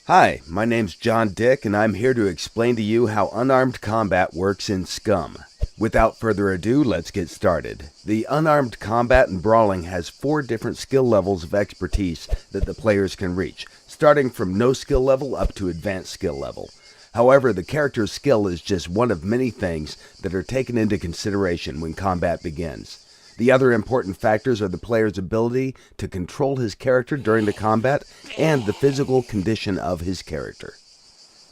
Hi, my name's John Dick, and I'm here to explain to you how unarmed combat works in Scum. Without further ado, let's get started. The unarmed combat in brawling has 4 different skill levels of expertise that the players can reach, starting from no skill level up to advanced skill level. However, the character's skill is just one of many things that are taken into consideration when combat begins. The other important factors are the player's ability to control his character during the combat and the physical condition of his character.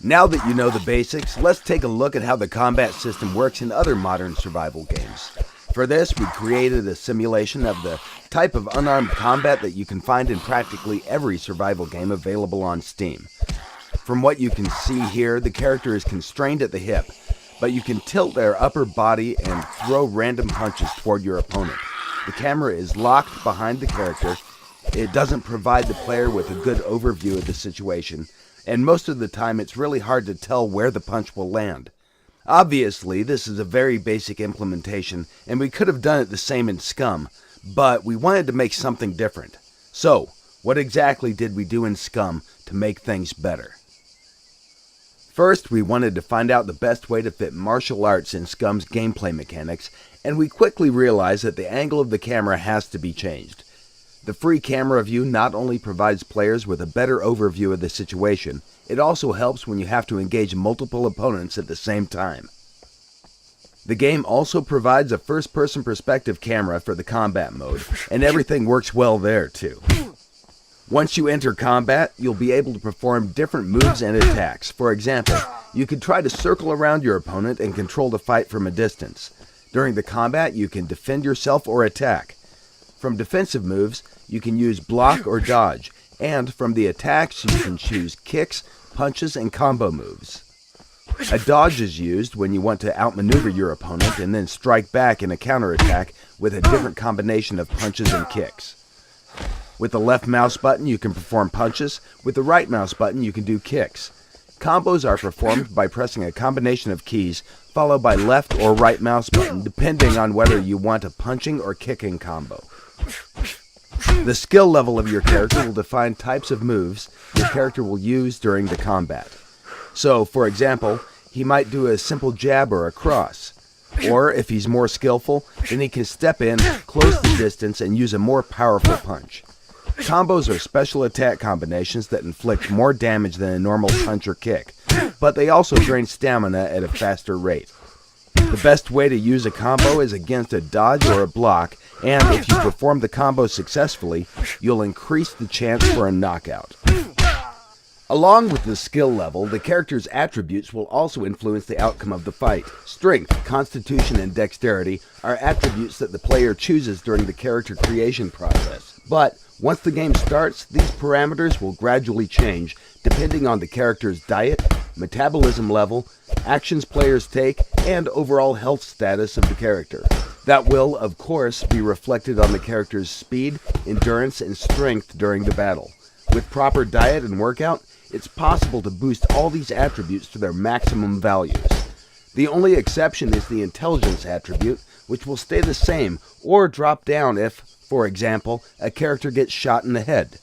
Now that you know the basics, let's take a look at how the combat system works in other modern survival games. For this, we created a simulation of the type of unarmed combat that you can find in practically every survival game available on Steam. From what you can see here, the character is constrained at the hip, but you can tilt their upper body and throw random punches toward your opponent. The camera is locked behind the character. It doesn't provide the player with a good overview of the situation, and most of the time it's really hard to tell where the punch will land. Obviously, this is a very basic implementation, and we could have done it the same in Scum, but we wanted to make something different. So, what exactly did we do in Scum to make things better? First, we wanted to find out the best way to fit martial arts in Scum's gameplay mechanics, and we quickly realized that the angle of the camera has to be changed. The free camera view not only provides players with a better overview of the situation, it also helps when you have to engage multiple opponents at the same time. The game also provides a first-person perspective camera for the combat mode, and everything works well there too. Once you enter combat, you'll be able to perform different moves and attacks. For example, you can try to circle around your opponent and control the fight from a distance. During the combat, you can defend yourself or attack. From defensive moves, you can use block or dodge, and from the attacks, you can choose kicks, punches, and combo moves. A dodge is used when you want to outmaneuver your opponent and then strike back in a counterattack with a different combination of punches and kicks. With the left mouse button, you can perform punches. With the right mouse button, you can do kicks. Combos are performed by pressing a combination of keys, followed by left or right mouse button, depending on whether you want a punching or kicking combo. The skill level of your character will define types of moves your character will use during the combat. So, for example, he might do a simple jab or a cross. Or, if he's more skillful, then he can step in, close the distance, and use a more powerful punch. Combos are special attack combinations that inflict more damage than a normal punch or kick, but they also drain stamina at a faster rate. The best way to use a combo is against a dodge or a block, and if you perform the combo successfully, you'll increase the chance for a knockout. Along with the skill level, the character's attributes will also influence the outcome of the fight. Strength, constitution, and dexterity are attributes that the player chooses during the character creation process. But once the game starts, these parameters will gradually change depending on the character's diet, metabolism level, actions players take, and overall health status of the character. That will, of course, be reflected on the character's speed, endurance, and strength during the battle. With proper diet and workout, it's possible to boost all these attributes to their maximum values. The only exception is the intelligence attribute, which will stay the same or drop down if, for example, a character gets shot in the head.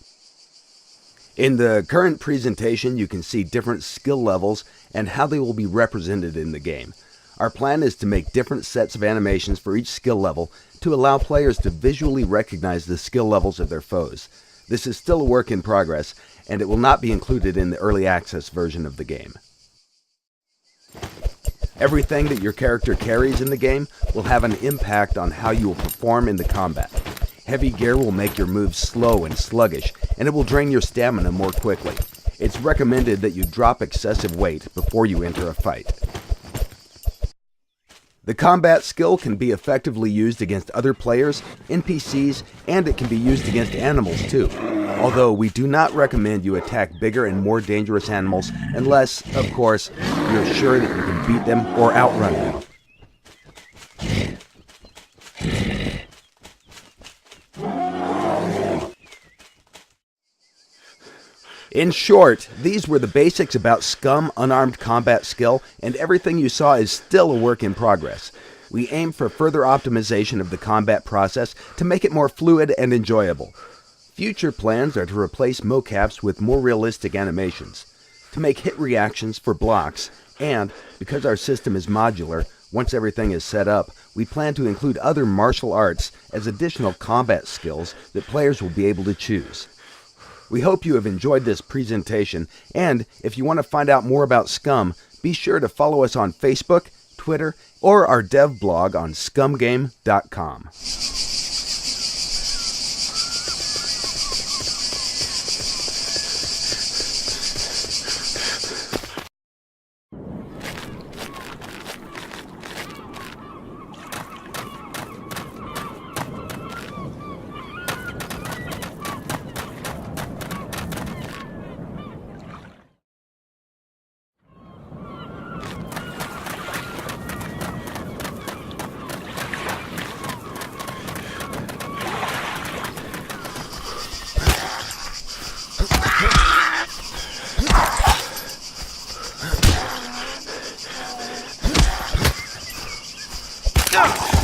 In the current presentation, you can see different skill levels and how they will be represented in the game. Our plan is to make different sets of animations for each skill level to allow players to visually recognize the skill levels of their foes. This is still a work in progress, and it will not be included in the early access version of the game. Everything that your character carries in the game will have an impact on how you will perform in the combat. Heavy gear will make your moves slow and sluggish, and it will drain your stamina more quickly. It's recommended that you drop excessive weight before you enter a fight. The combat skill can be effectively used against other players, NPCs, and it can be used against animals too. Although we do not recommend you attack bigger and more dangerous animals unless, of course, you're sure that you can beat them or outrun them. In short, these were the basics about Scum unarmed combat skill, and everything you saw is still a work in progress. We aim for further optimization of the combat process to make it more fluid and enjoyable. Future plans are to replace mocaps with more realistic animations. to make hit reactions for blocks, and because our system is modular, once everything is set up, we plan to include other martial arts as additional combat skills that players will be able to choose. We hope you have enjoyed this presentation, and if you want to find out more about Scum, be sure to follow us on Facebook, Twitter, or our dev blog on scumgame.com. Ugh!